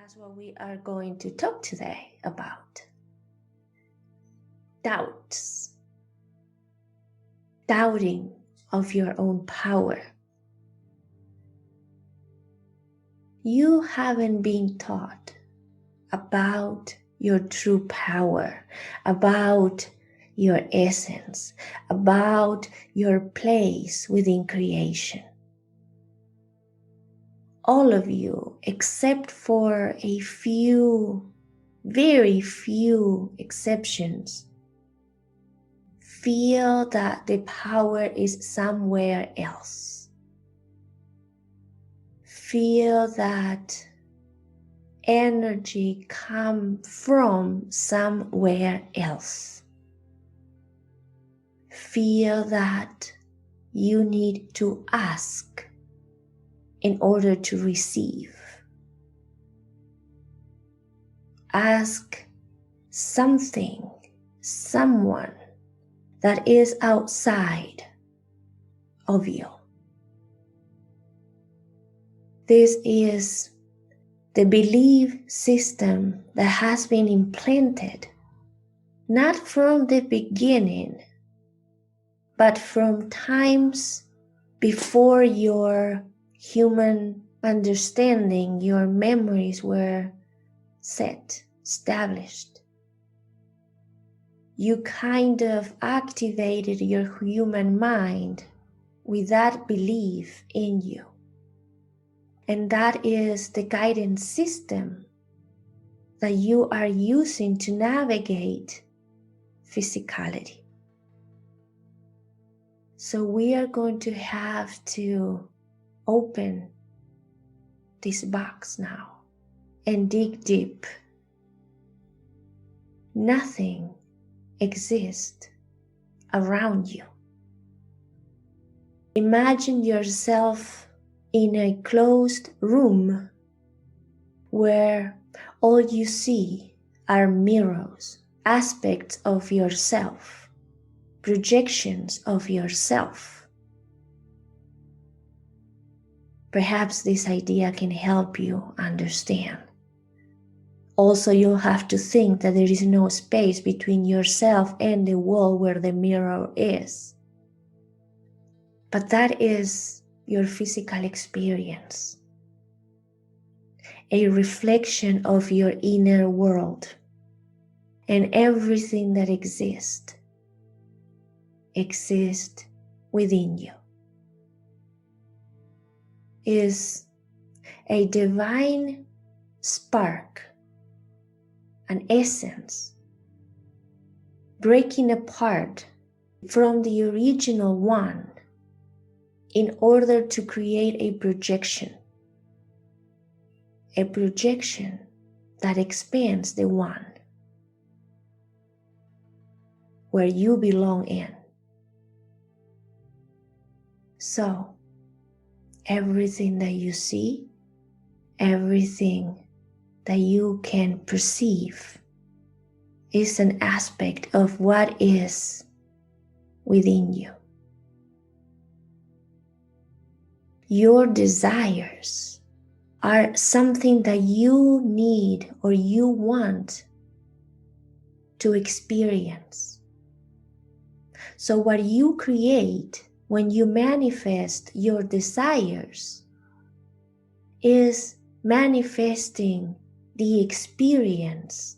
That's what we are going to talk today about. Doubts. Doubting of your own power. You haven't been taught about your true power, about your essence, about your place within creation. All of you, except for a few, very few exceptions, feel that the power is somewhere else. Feel that energy comes from somewhere else. Feel that you need to ask in order to receive. Ask something, someone that is outside of you. This is the belief system that has been implanted, not from the beginning, but from times before your human understanding, your memories were set, established. You kind of activated your human mind with that belief in you. And that is the guidance system that you are using to navigate physicality. So we are going to have to open this box now and dig deep. Nothing exists around you. Imagine yourself in a closed room where all you see are mirrors, aspects of yourself, projections of yourself. Perhaps this idea can help you understand. Also, you'll have to think that there is no space between yourself and the wall where the mirror is. But that is your physical experience, a reflection of your inner world, and everything that exists within you. Is a divine spark, an essence, breaking apart from the original one in order to create a projection that expands the one where you belong in. So, everything that you see, everything that you can perceive is an aspect of what is within you. Your desires are something that you need or you want to experience. So what you create when you manifest your desires is manifesting the experience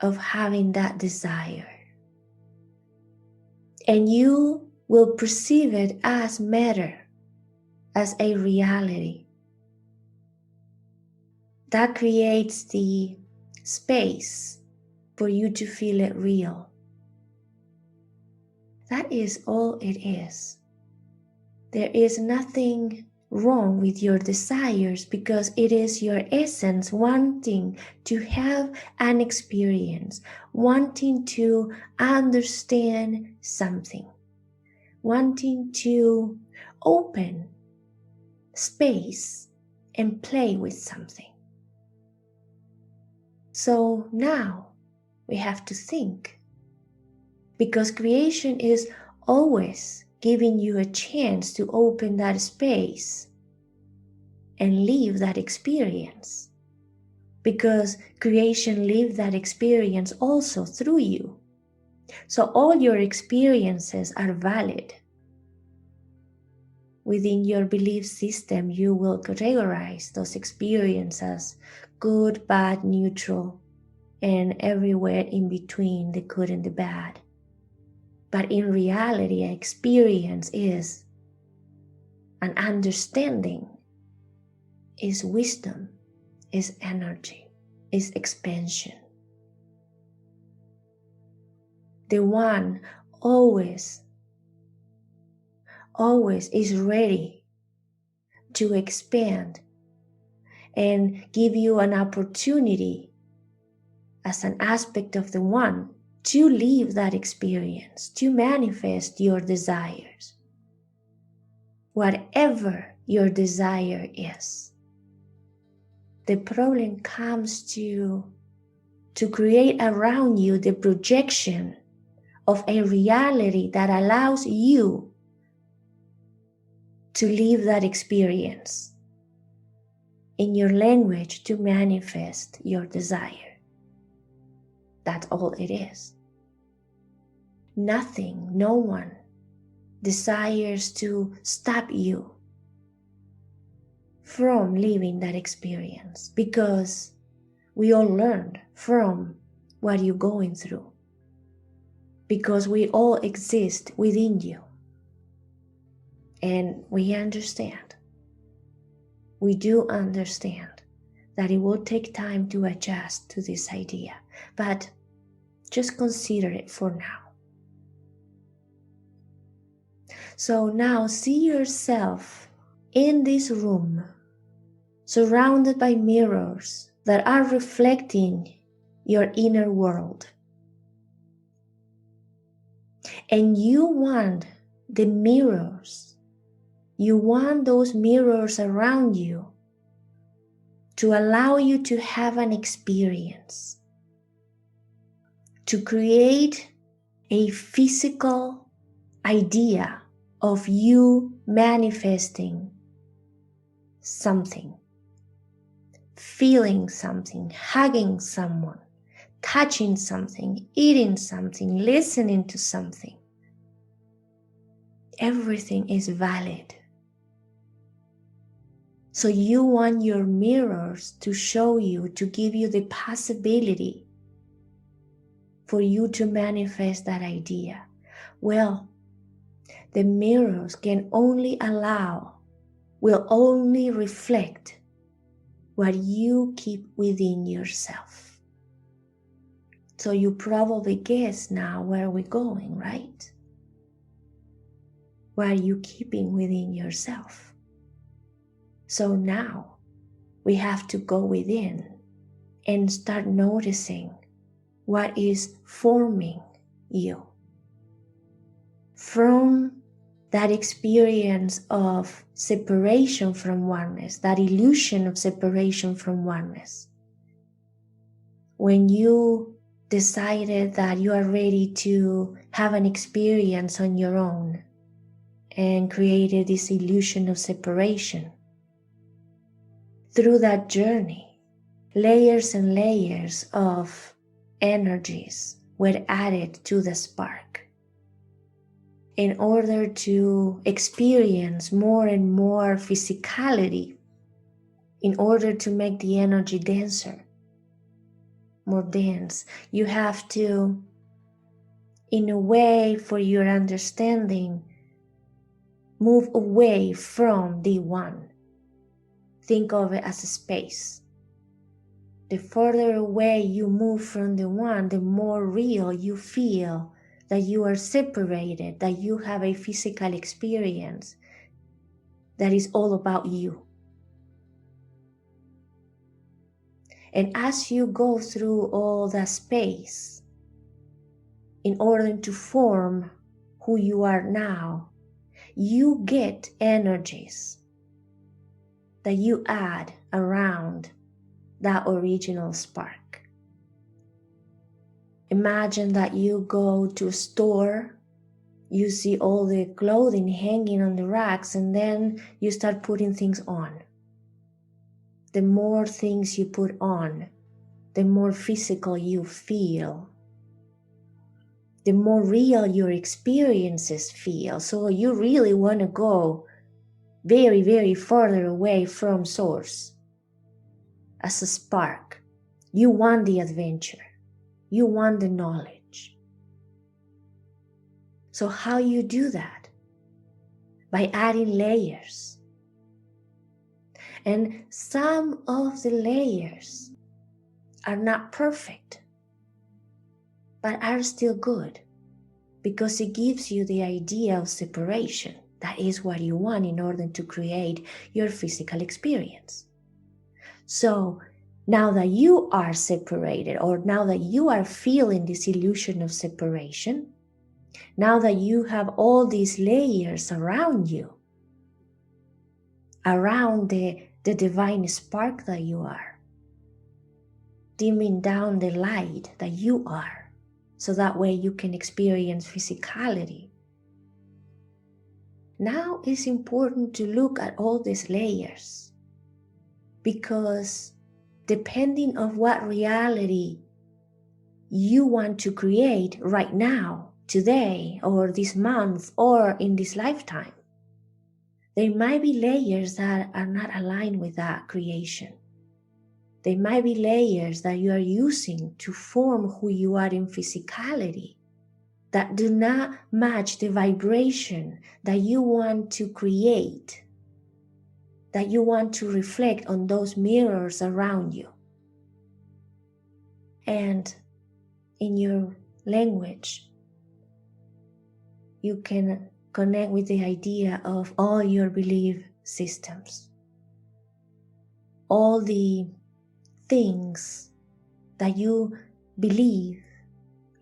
of having that desire. And you will perceive it as matter, as a reality. That creates the space for you to feel it real. That is all it is. There is nothing wrong with your desires because it is your essence wanting to have an experience, wanting to understand something, wanting to open space and play with something. So now we have to think, because creation is always giving you a chance to open that space and live that experience. because creation lived that experience also through you. So all your experiences are valid. Within your belief system, you will categorize those experiences good, bad, neutral, and everywhere in between, the good and the bad. But in reality, an experience is an understanding, is wisdom, is energy, is expansion. The one always is ready to expand and give you an opportunity as an aspect of the one to live that experience, to manifest your desires, whatever your desire is. The problem comes to create around you the projection of a reality that allows you to live that experience in your language to manifest your desire. That's all it is. Nothing, no one desires to stop you from living that experience, because we all learned from what you're going through, because we all exist within you. And we understand, we do understand that it will take time to adjust to this idea, but just consider it for now. So now see yourself in this room, surrounded by mirrors that are reflecting your inner world. And you want the mirrors, you want those mirrors around you to allow you to have an experience, to create a physical idea of you manifesting something, feeling something, hugging someone, touching something, eating something, listening to something. Everything is valid. So you want your mirrors to show you, to give you the possibility for you to manifest that idea. Well, the mirrors can only allow, will only reflect what you keep within yourself. So you probably guess now where we're going, right? What are you keeping within yourself? So now we have to go within and start noticing what is forming you. From that experience of separation from oneness, that illusion of separation from oneness, when you decided that you are ready to have an experience on your own and created this illusion of separation, through that journey, layers and layers of energies were added to the spark in order to experience more and more physicality, in order to make the energy denser, more dense. You have to, in a way, for your understanding, move away from the one. Think of it as a space. The further away you move from the one, the more real you feel that you are separated, that you have a physical experience that is all about you. And as you go through all that space, in order to form who you are now, you get energies that you add around that original spark. Imagine that you go to a store, you see all the clothing hanging on the racks, and then you start putting things on. The more things you put on, the more physical you feel, the more real your experiences feel. So you really want to go very, very further away from source as a spark. You want the adventure. You want the knowledge. So how you do that? By adding layers. And some of the layers are not perfect, but are still good, because it gives you the idea of separation. That is what you want in order to create your physical experience. So now that you are separated, or now that you are feeling this illusion of separation, now that you have all these layers around you, around the divine spark that you are, dimming down the light that you are, so that way you can experience physicality. Now it's important to look at all these layers, because depending on what reality you want to create right now, today, or this month, or in this lifetime, there might be layers that are not aligned with that creation. They might be layers that you are using to form who you are in physicality that do not match the vibration that you want to create, that you want to reflect on those mirrors around you. And in your language, you can connect with the idea of all your belief systems, all the things that you believe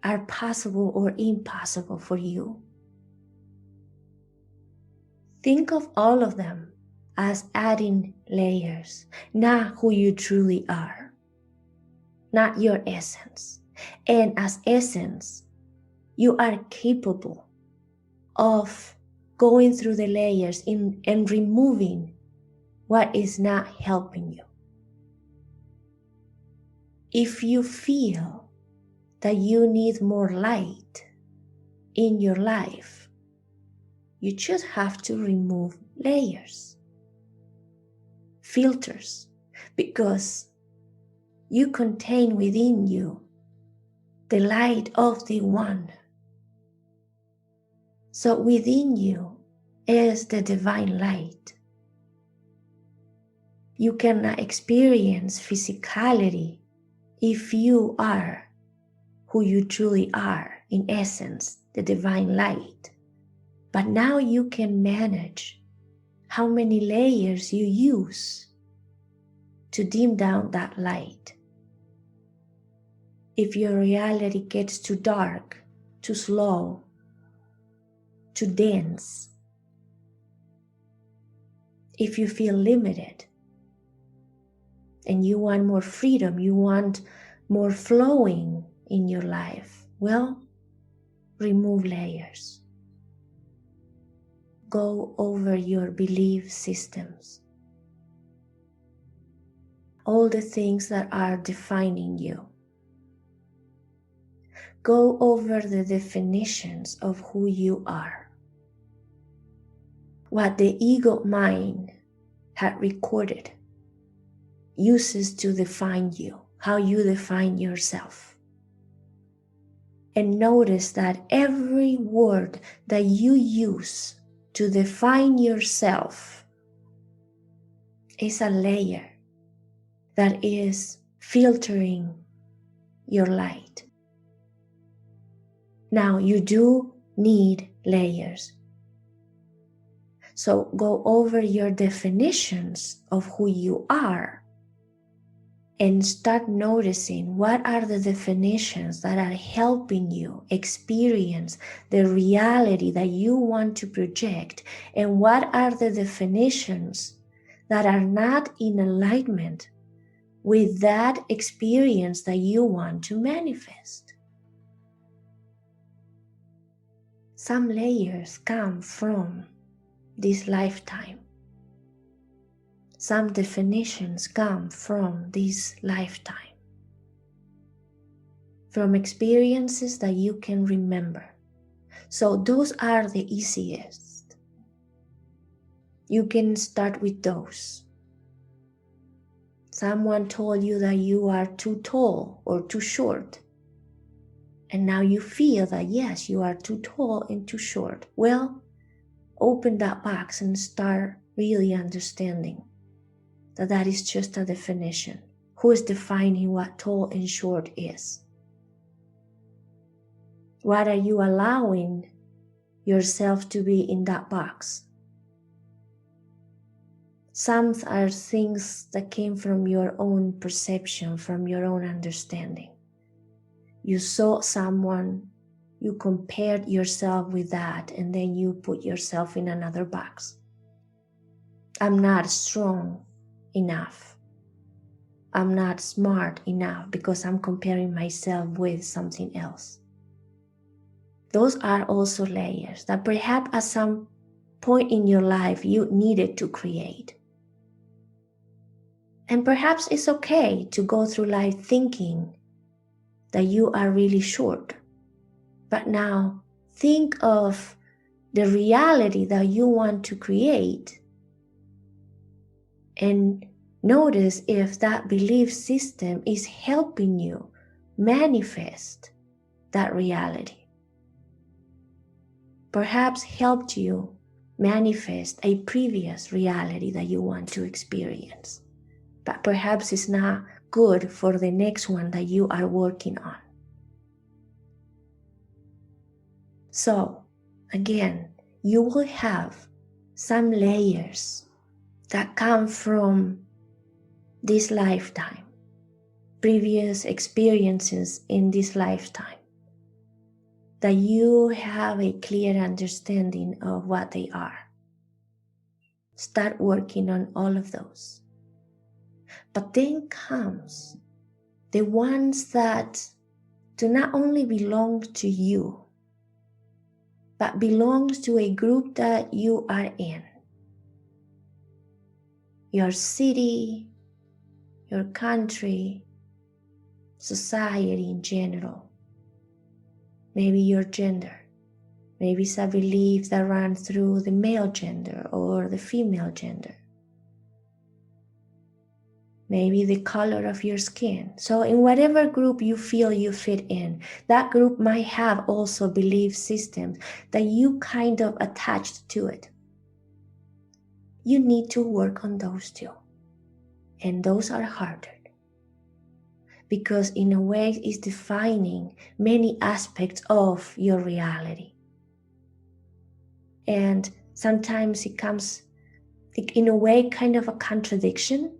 are possible or impossible for you. Think of all of them as adding layers, not who you truly are, not your essence. And as essence, you are capable of going through the layers and removing what is not helping you. If you feel that you need more light in your life, you just have to remove layers, filters, because you contain within you the light of the One. So within you is the divine light. You cannot experience physicality if you are who you truly are, in essence, the divine light. But now you can manage how many layers you use to dim down that light. If your reality gets too dark, too slow, too dense, if you feel limited and you want more freedom, you want more flowing in your life, well, remove layers. Go over your belief systems, all the things that are defining you. Go over the definitions of who you are, what the ego mind had recorded uses to define you, how you define yourself. And notice that every word that you use to define yourself is a layer that is filtering your light. Now, you do need layers. So go over your definitions of who you are and start noticing what are the definitions that are helping you experience the reality that you want to project, and what are the definitions that are not in alignment with that experience that you want to manifest. Some layers come from this lifetime. Some definitions come from this lifetime. from experiences that you can remember. So those are the easiest. You can start with those. Someone told you that you are too tall or too short. And now you feel that yes, you are too tall and too short. Well, open that box and start really understanding that that is just a definition. Who is defining what tall and short is? What are you allowing yourself to be in that box? Some are things that came from your own perception, from your own understanding. You saw someone, you compared yourself with that, and then you put yourself in another box. I'm not strong enough. I'm not smart enough because I'm comparing myself with something else. Those are also layers that perhaps at some point in your life you needed to create. And perhaps it's okay to go through life thinking that you are really short. But now think of the reality that you want to create and notice if that belief system is helping you manifest that reality. Perhaps helped you manifest a previous reality that you want to experience. But perhaps it's not good for the next one that you are working on. So, again, you will have some layers that come from this lifetime, previous experiences in this lifetime, that you have a clear understanding of what they are. Start working on all of those. But then comes the ones that do not only belong to you, but belongs to a group that you are in. Your city, your country, society in general. Maybe your gender. Maybe it's a belief that runs through the male gender or the female gender. Maybe the color of your skin. So in whatever group you feel you fit in, that group might have also belief systems that you kind of attached to it. You need to work on those too. And those are harder. Because in a way it's defining many aspects of your reality. And sometimes it comes in a way kind of a contradiction,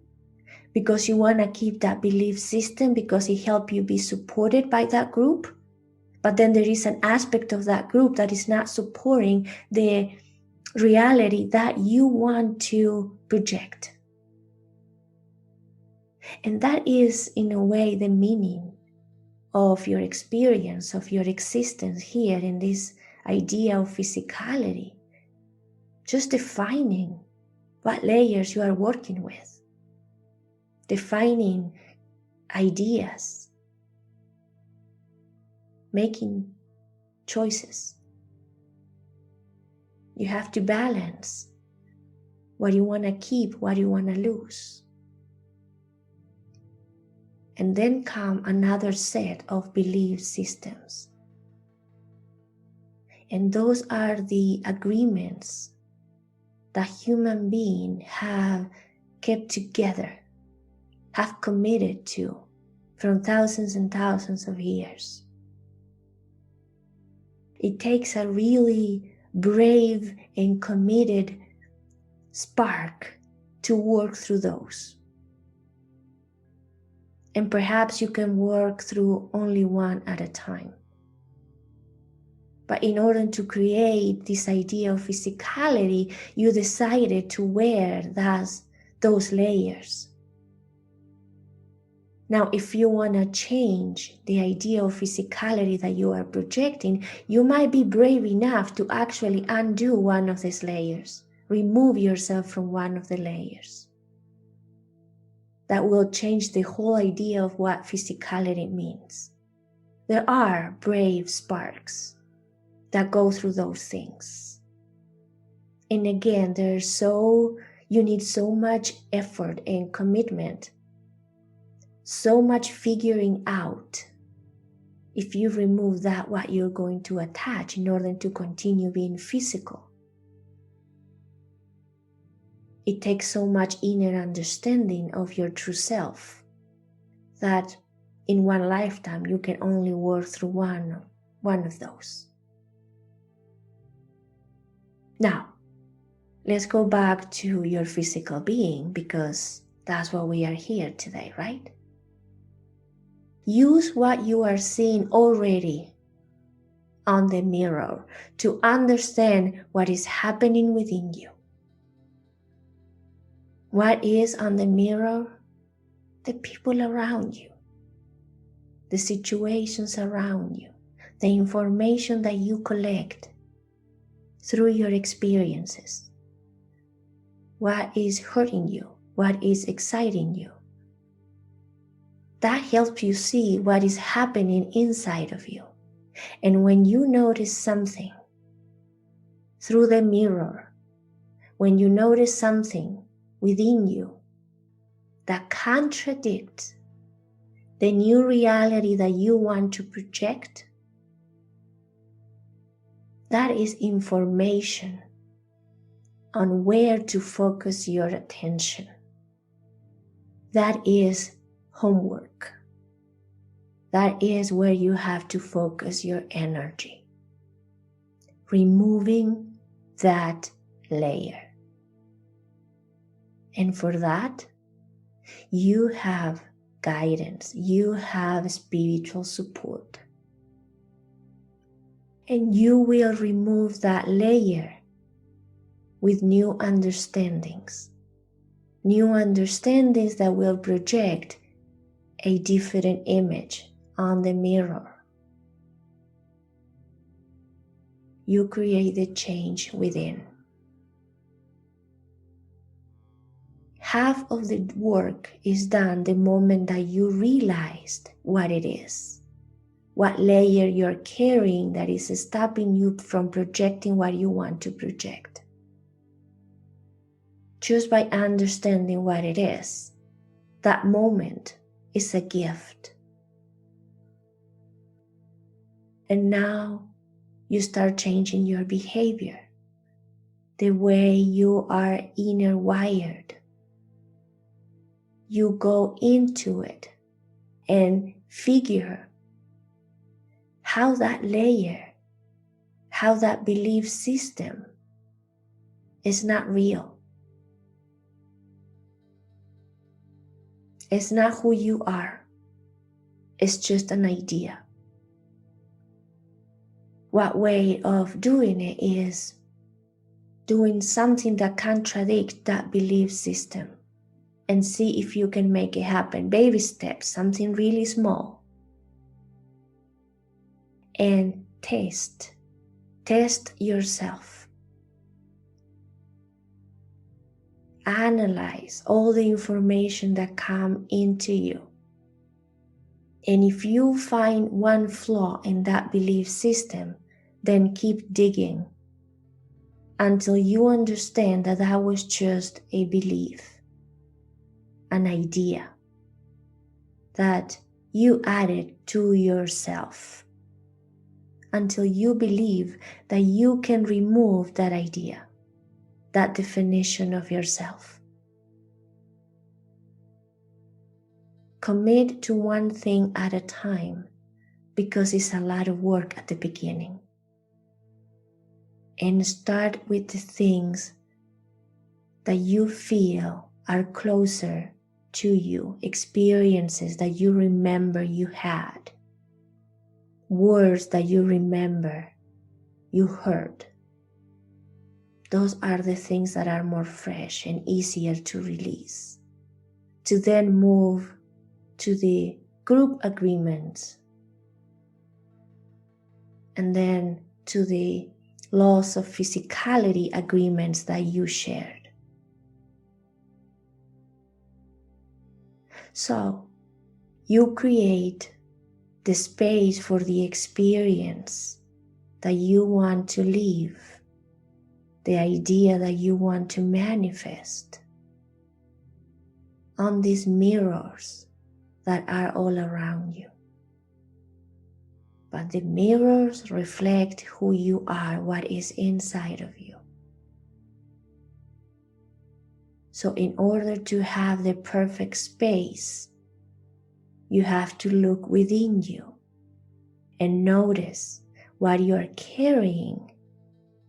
because you want to keep that belief system because it helps you be supported by that group. But then there is an aspect of that group that is not supporting the reality that you want to project. And that is, in a way, the meaning of your experience, of your existence here in this idea of physicality. Just defining what layers you are working with. Defining ideas, making choices. You have to balance what you want to keep, what you want to lose. And then come another set of belief systems. And those are the agreements that human beings have kept together, have committed to from thousands and thousands of years. It takes a really brave and committed spark to work through those. And perhaps you can work through only one at a time. But in order to create this idea of physicality, you decided to wear those layers. Now, if you want to change the idea of physicality that you are projecting, you might be brave enough to actually undo one of these layers, remove yourself from one of the layers. That will change the whole idea of what physicality means. there are brave sparks that go through those things. And again, you need so much effort and commitment, so much figuring out. If you remove that, what you're going to attach in order to continue being physical. It takes so much inner understanding of your true self that in one lifetime you can only work through one of those. Now, let's go back to your physical being, because that's why we are here today, right? Use what you are seeing already on the mirror to understand what is happening within you. What is on the mirror? The people around you, the situations around you, the information that you collect through your experiences. What is hurting you? What is exciting you? That helps you see what is happening inside of you. And when you notice something through the mirror, when you notice something within you that contradicts the new reality that you want to project, that is information on where to focus your attention. That is homework. That is where you have to focus your energy. Removing that layer. And for that, you have guidance. You have spiritual support. And you will remove that layer with new understandings. New understandings that will project a different image on the mirror. You create the change within. Half of the work is done the moment that you realized what it is, what layer you're carrying that is stopping you from projecting what you want to project. Just by understanding what it is, that moment is a gift. And now you start changing your behavior, the way you are inner wired. You go into it and figure how that layer, how that belief system is not real. It's not who you are. It's just an idea. What way of doing it is doing something that contradicts that belief system and see if you can make it happen. Baby steps, something really small. And test yourself. Analyze all the information that come into you. And if you find one flaw in that belief system, then keep digging until you understand that that was just a belief, an idea that you added to yourself, until you believe that you can remove that idea, that definition of yourself. Commit to one thing at a time, because it's a lot of work at the beginning. And start with the things that you feel are closer to you, experiences that you remember you had, words that you remember you heard. Those are the things that are more fresh and easier to release. To then move to the group agreements, and then to the laws of physicality agreements that you shared. So you create the space for the experience that you want to live, the idea that you want to manifest on these mirrors that are all around you. But the mirrors reflect who you are, what is inside of you. So in order to have the perfect space, you have to look within you and notice what you are carrying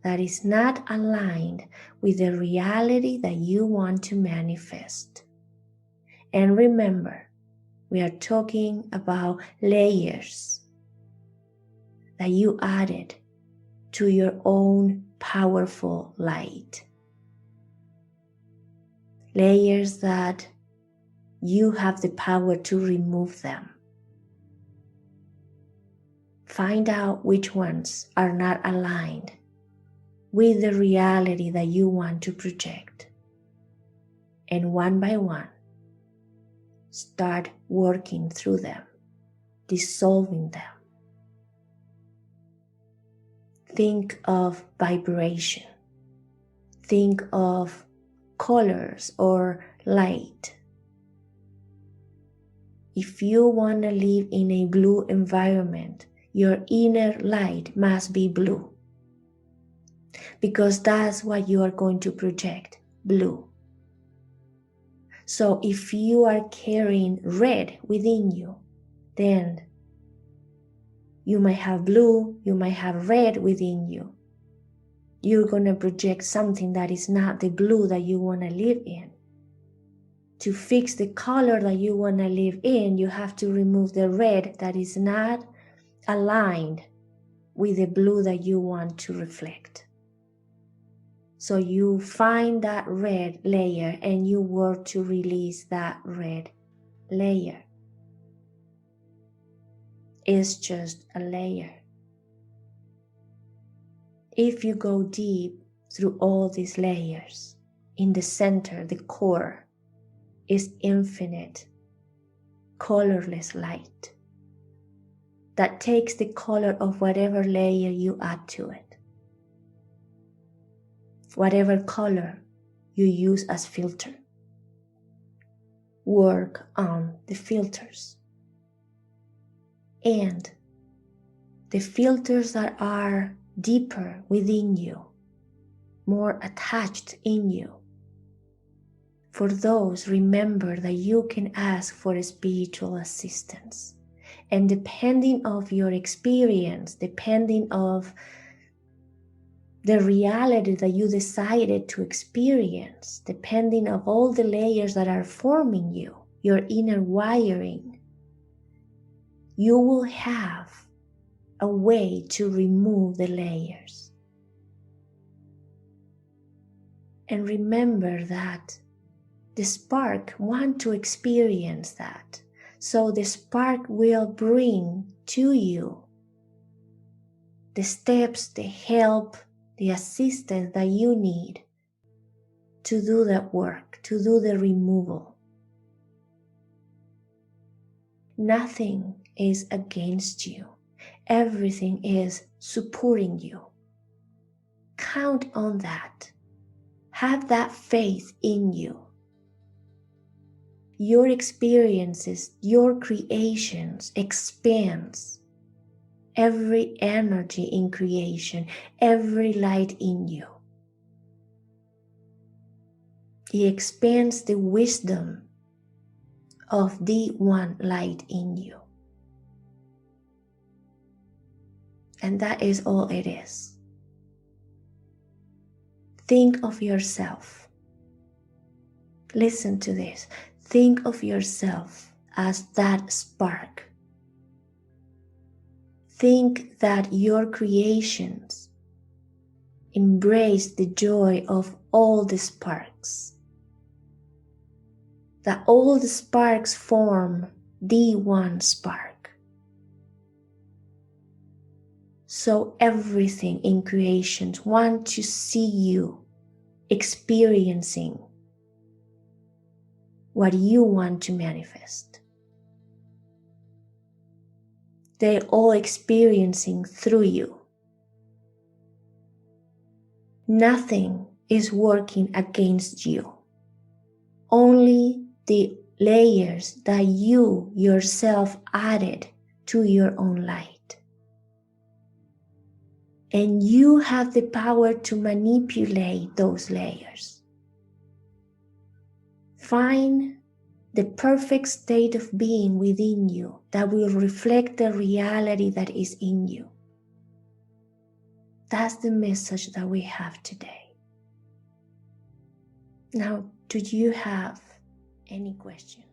that is not aligned with the reality that you want to manifest. And remember, we are talking about layers that you added to your own powerful light. Layers that you have the power to remove them. Find out which ones are not aligned with the reality that you want to project. And one by one, start working through them, dissolving them. Think of vibration. Think of colors or light. If you want to live in a blue environment, your inner light must be blue, because that's what you are going to project, blue. So if you are carrying red within you, then you might have blue, you might have red within you. You're going to project something that is not the blue that you want to live in. To fix the color that you want to live in, you have to remove the red that is not aligned with the blue that you want to reflect. So you find that red layer and you work to release that red layer. It's just a layer. If you go deep through all these layers, in the center, the core, is infinite, colorless light that takes the color of whatever layer you add to it. Whatever color you use as filter. Work on the filters. And the filters that are deeper within you, more attached in you, for those, remember that you can ask for spiritual assistance. And depending of your experience, depending of the reality that you decided to experience, depending of all the layers that are forming you, your inner wiring, you will have a way to remove the layers. And remember that the spark wants to experience that. So the spark will bring to you the steps, the help, the assistance that you need to do that work, to do the removal. Nothing is against you. Everything is supporting you. Count on that. Have that faith in you. Your experiences, your creations expands every energy in creation, every light in you. It expands the wisdom of the one light in you. And that is all it is. Think of yourself. Listen to this. Think of yourself as that spark. Think that your creations embrace the joy of all the sparks. That all the sparks form the one spark. So everything in creation wants to see you experiencing what you want to manifest. they're all experiencing through you. Nothing is working against you. Only the layers that you yourself added to your own light. And you have the power to manipulate those layers. Find the perfect state of being within you that will reflect the reality that is in you. That's the message that we have today. Now, do you have any questions?